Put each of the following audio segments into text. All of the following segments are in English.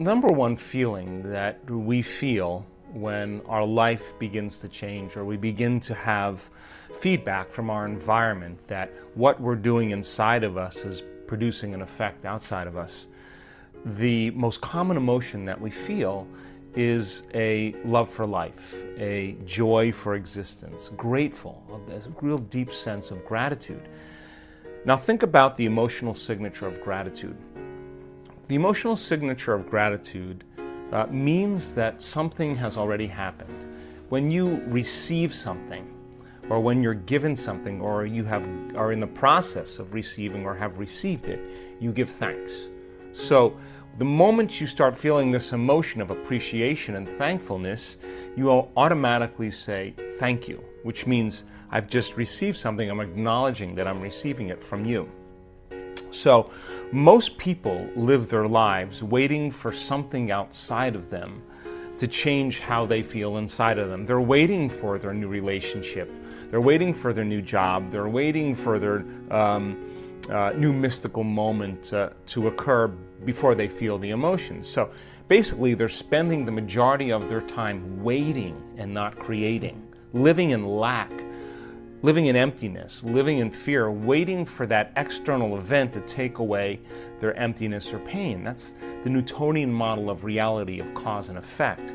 number one feeling that we feel when our life begins to change or we begin to have feedback from our environment that what we're doing inside of us is producing an effect outside of us. The most common emotion that we feel is a love for life, a joy for existence, grateful, a real deep sense of gratitude. Now think about the emotional signature of gratitude. The emotional signature of gratitude means that something has already happened. When you receive something, or when you're given something, or you are in the process of receiving or have received it, you give thanks. So the moment you start feeling this emotion of appreciation and thankfulness, you will automatically say thank you, which means I've just received something. I'm acknowledging that I'm receiving it from you. So most people live their lives waiting for something outside of them to change how they feel inside of them. They're waiting for their new relationship. They're waiting for their new job. They're waiting for their new mystical moment to occur before they feel the emotions. So basically, they're spending the majority of their time waiting and not creating, living in lack, living in emptiness, living in fear, waiting for that external event to take away their emptiness or pain. That's the Newtonian model of reality, of cause and effect.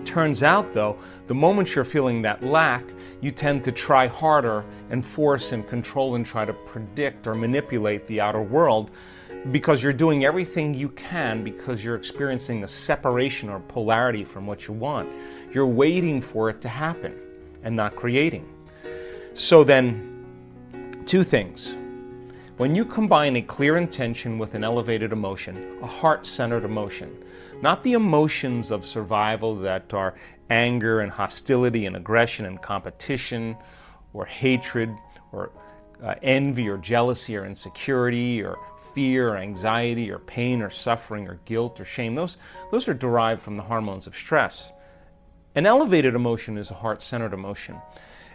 Turns out, though, the moment you're feeling that lack, you tend to try harder and force and control and try to predict or manipulate the outer world because you're doing everything you can because you're experiencing a separation or polarity from what you want. You're waiting for it to happen and not creating. So then, two things. When you combine a clear intention with an elevated emotion, a heart-centered emotion, not the emotions of survival that are anger and hostility and aggression and competition or hatred or envy or jealousy or insecurity or fear or anxiety or pain or suffering or guilt or shame. Those are derived from the hormones of stress. An elevated emotion is a heart-centered emotion.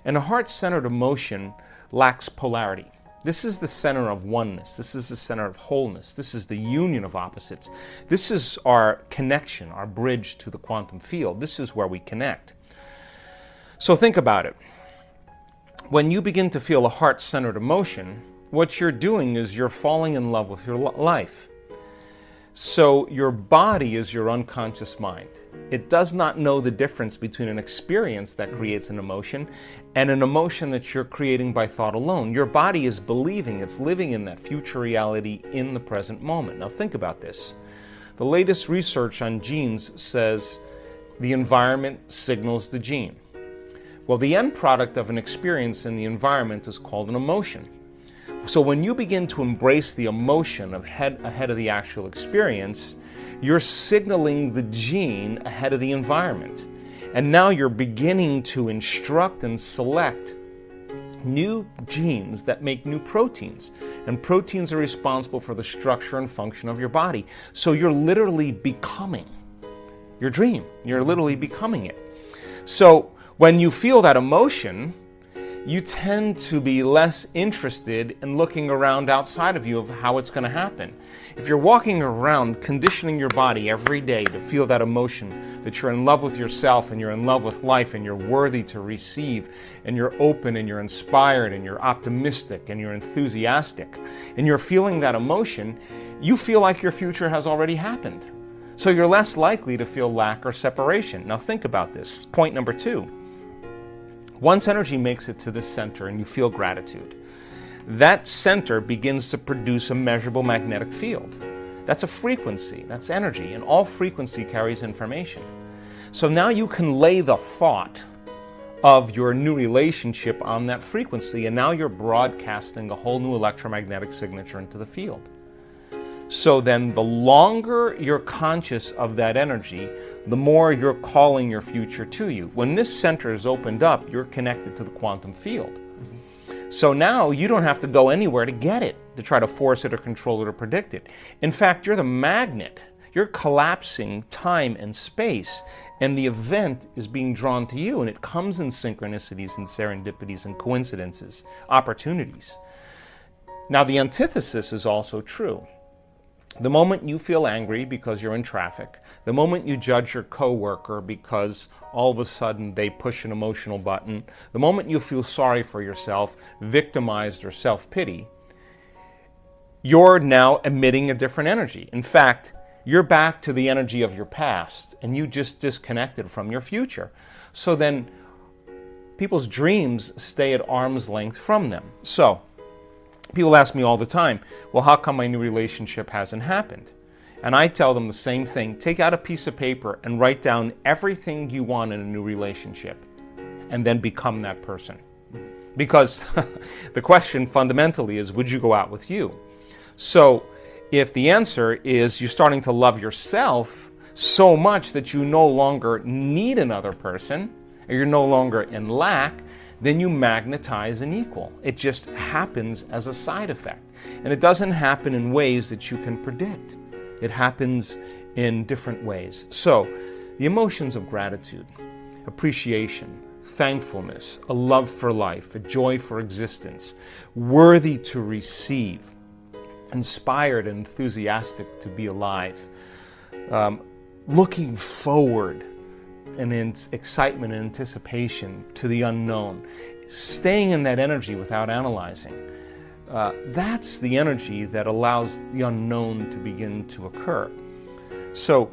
And a heart-centered emotion lacks polarity. This is the center of oneness. This is the center of wholeness. This is the union of opposites. This is our connection, our bridge to the quantum field. This is where we connect. So think about it. When you begin to feel a heart-centered emotion, what you're doing is you're falling in love with your life. So your body is your unconscious mind. It does not know the difference between an experience that creates an emotion and an emotion that you're creating by thought alone. Your body is believing it's living in that future reality in the present moment. Now think about this. The latest research on genes says the environment signals the gene. Well, the end product of an experience in the environment is called an emotion. So when you begin to embrace the emotion ahead of the actual experience, you're signaling the gene ahead of the environment. And now you're beginning to instruct and select new genes that make new proteins. And proteins are responsible for the structure and function of your body. So you're literally becoming your dream. You're literally becoming it. So when you feel that emotion, you tend to be less interested in looking around outside of you of how it's going to happen. If you're walking around conditioning your body every day to feel that emotion, that you're in love with yourself and you're in love with life and you're worthy to receive and you're open and you're inspired and you're optimistic and you're enthusiastic and you're feeling that emotion, you feel like your future has already happened. So you're less likely to feel lack or separation. Now think about this. Point number 2. Once energy makes it to this center and you feel gratitude, that center begins to produce a measurable magnetic field. That's a frequency, that's energy, and all frequency carries information. So now you can lay the thought of your new relationship on that frequency, and now you're broadcasting a whole new electromagnetic signature into the field. So then the longer you're conscious of that energy, the more you're calling your future to you. When this center is opened up, you're connected to the quantum field. So now you don't have to go anywhere to get it, to try to force it or control it or predict it. In fact, you're the magnet. You're collapsing time and space, and the event is being drawn to you, and it comes in synchronicities and serendipities and coincidences, opportunities. Now, the antithesis is also true. The moment you feel angry because you're in traffic, the moment you judge your coworker because all of a sudden they push an emotional button, the moment you feel sorry for yourself, victimized or self-pity, you're now emitting a different energy. In fact, you're back to the energy of your past and you just disconnected from your future. So then people's dreams stay at arm's length from them. So people ask me all the time, well, how come my new relationship hasn't happened? And I tell them the same thing. Take out a piece of paper and write down everything you want in a new relationship and then become that person. Because the question fundamentally is, would you go out with you? So if the answer is you're starting to love yourself so much that you no longer need another person, or you're no longer in lack, then you magnetize an equal. It just happens as a side effect. And it doesn't happen in ways that you can predict. It happens in different ways. So, the emotions of gratitude, appreciation, thankfulness, a love for life, a joy for existence, worthy to receive, inspired and enthusiastic to be alive, looking forward and in excitement and anticipation to the unknown, staying in that energy without analyzing. That's the energy that allows the unknown to begin to occur. So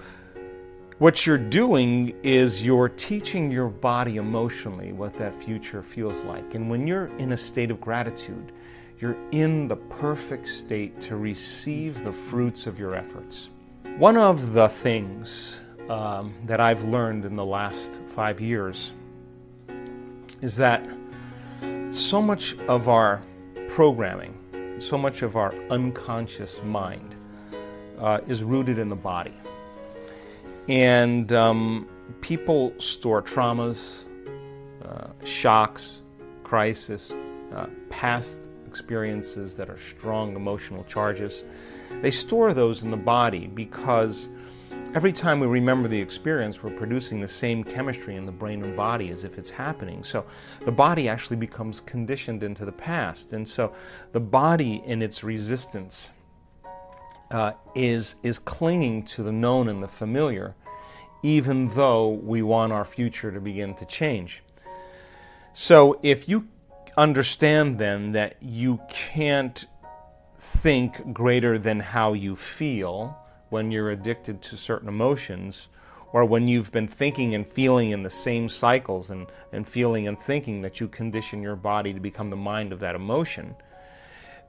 what you're doing is you're teaching your body emotionally what that future feels like. And when you're in a state of gratitude, you're in the perfect state to receive the fruits of your efforts. One of the things that I've learned in the last 5 years is that so much of our programming, so much of our unconscious mind is rooted in the body. And people store traumas, shocks, crisis, past experiences that are strong emotional charges. They store those in the body because every time we remember the experience, we're producing the same chemistry in the brain and body as if it's happening. So the body actually becomes conditioned into the past. And so the body in its resistance is clinging to the known and the familiar, even though we want our future to begin to change. So if you understand then that you can't think greater than how you feel when you're addicted to certain emotions, or when you've been thinking and feeling in the same cycles and feeling and thinking that you condition your body to become the mind of that emotion,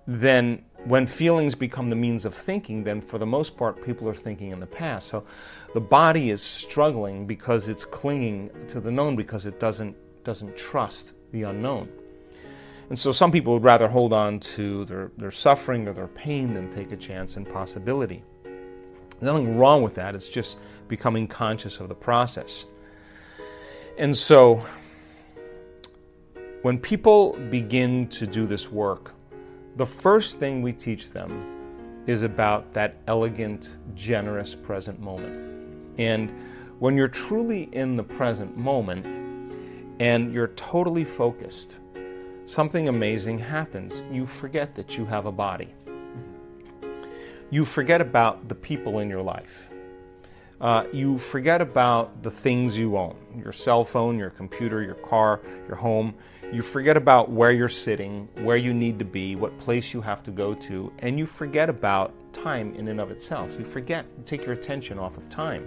then when feelings become the means of thinking, then for the most part people are thinking in the past. So the body is struggling because it's clinging to the known, because it doesn't trust the unknown. And so some people would rather hold on to their suffering or their pain than take a chance in possibility. There's nothing wrong with that. It's just becoming conscious of the process. And so when people begin to do this work, the first thing we teach them is about that elegant, generous present moment. And when you're truly in the present moment and you're totally focused, something amazing happens. You forget that you have a body. You forget about the people in your life. You forget about the things you own, your cell phone, your computer, your car, your home. You forget about where you're sitting, where you need to be, what place you have to go to, and you forget about time in and of itself. You take your attention off of time.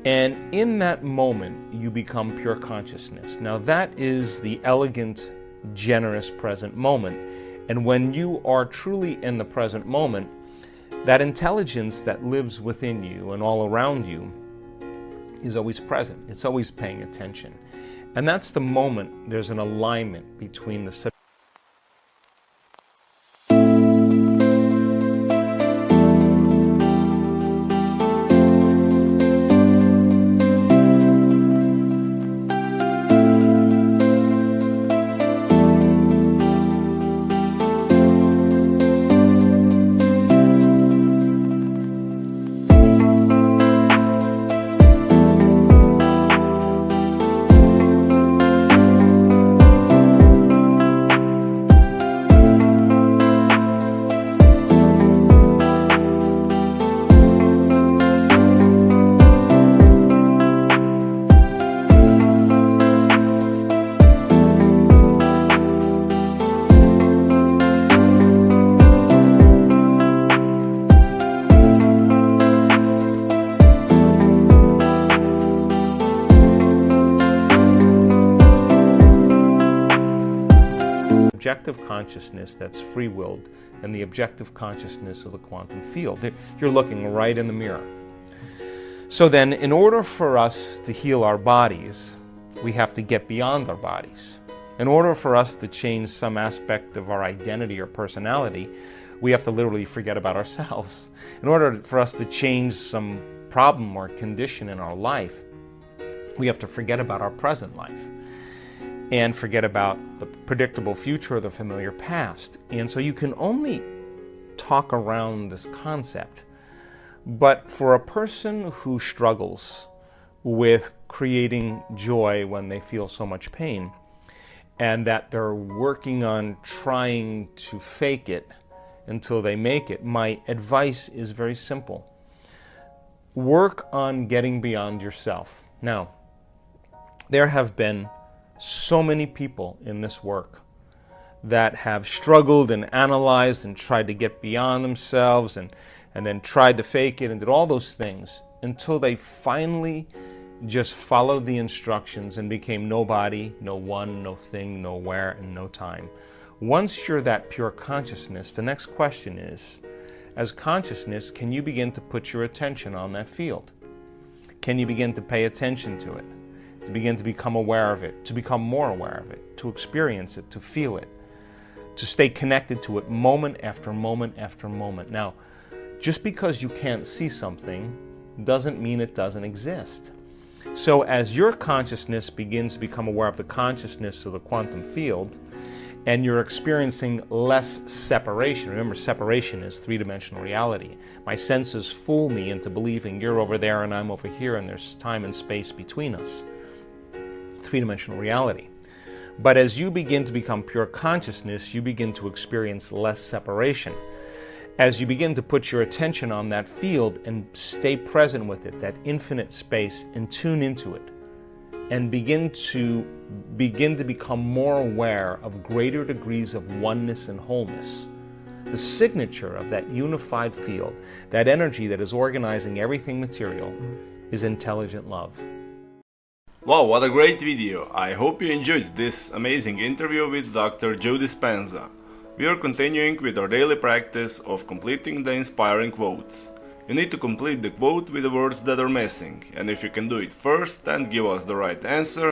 And in that moment, you become pure consciousness. Now that is the elegant, generous present moment. And when you are truly in the present moment, that intelligence that lives within you and all around you is always present. It's always paying attention. And that's the moment there's an alignment between the objective consciousness that's free-willed and the objective consciousness of the quantum field. You're looking right in the mirror. So then, in order for us to heal our bodies, we have to get beyond our bodies. In order for us to change some aspect of our identity or personality, we have to literally forget about ourselves. In order for us to change some problem or condition in our life, we have to forget about our present life and forget about the predictable future or the familiar past. And so you can only talk around this concept. But for a person who struggles with creating joy when they feel so much pain, and that they're working on trying to fake it until they make it, my advice is very simple. Work on getting beyond yourself. Now, there have been so many people in this work that have struggled and analyzed and tried to get beyond themselves and then tried to fake it and did all those things until they finally just followed the instructions and became nobody, no one, no thing, no where, and no time. Once you're that pure consciousness, the next question is, as consciousness, can you begin to put your attention on that field? Can you begin to pay attention to it? To begin to become aware of it, to become more aware of it, to experience it, to feel it, to stay connected to it moment after moment after moment. Now, just because you can't see something doesn't mean it doesn't exist. So as your consciousness begins to become aware of the consciousness of the quantum field, and you're experiencing less separation. Remember, separation is three-dimensional reality. My senses fool me into believing you're over there and I'm over here and there's time and space between us. Three-dimensional reality. But as you begin to become pure consciousness, you begin to experience less separation. As you begin to put your attention on that field and stay present with it, that infinite space, and tune into it, and begin to become more aware of greater degrees of oneness and wholeness, the signature of that unified field, that energy that is organizing everything material, is intelligent love. Wow, what a great video! I hope you enjoyed this amazing interview with Dr. Joe Dispenza. We are continuing with our daily practice of completing the inspiring quotes. You need to complete the quote with the words that are missing, and if you can do it first and give us the right answer,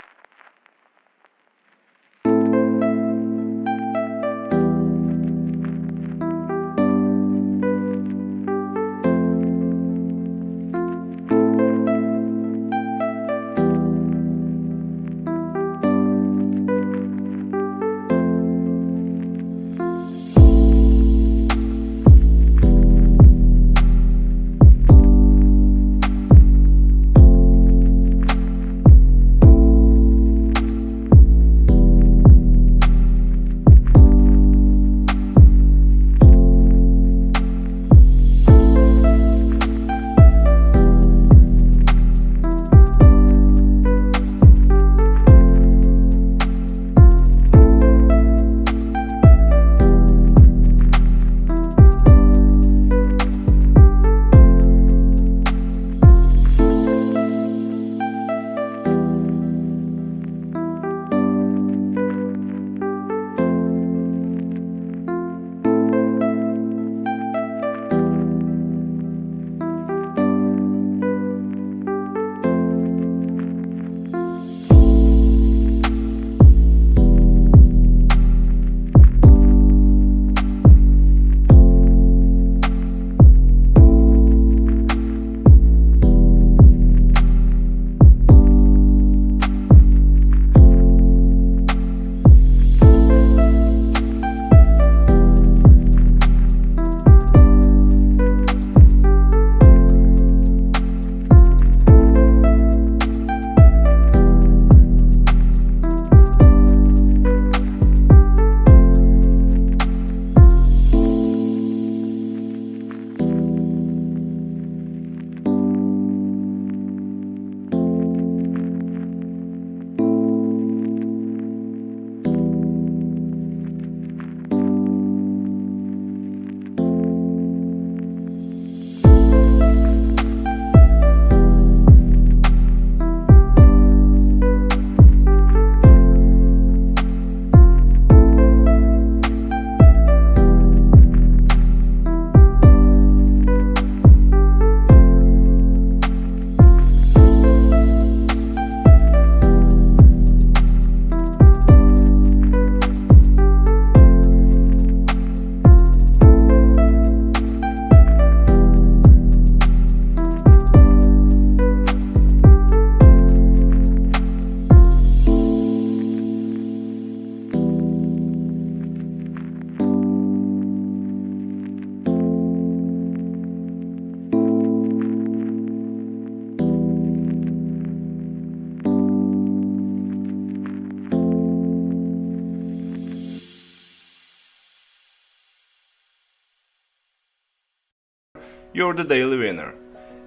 you're the daily winner.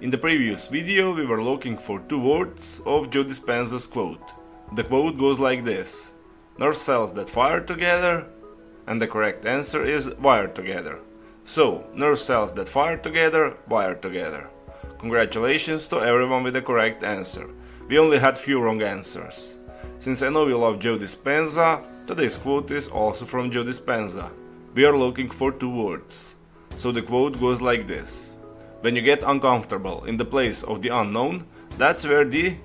In the previous video we were looking for 2 words of Joe Dispenza's quote. The quote goes like this: nerve cells that fire together, and the correct answer is wire together. So, nerve cells that fire together, wire together. Congratulations to everyone with the correct answer. We only had few wrong answers. Since I know you love Joe Dispenza, today's quote is also from Joe Dispenza. We are looking for 2 words. So the quote goes like this: when you get uncomfortable in the place of the unknown, that's where the...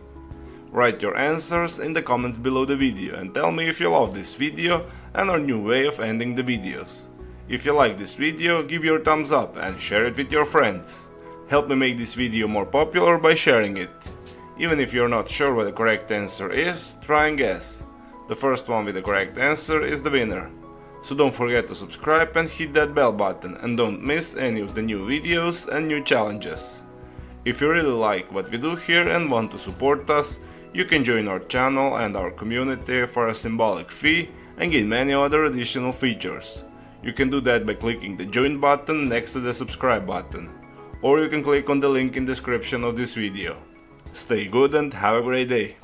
Write your answers in the comments below the video and tell me if you love this video and our new way of ending the videos. If you like this video, give your thumbs up and share it with your friends. Help me make this video more popular by sharing it. Even if you're not sure what the correct answer is, try and guess. The first one with the correct answer is the winner. So don't forget to subscribe and hit that bell button and don't miss any of the new videos and new challenges. If you really like what we do here and want to support us, you can join our channel and our community for a symbolic fee and gain many other additional features. You can do that by clicking the join button next to the subscribe button, or you can click on the link in the description of this video. Stay good and have a great day.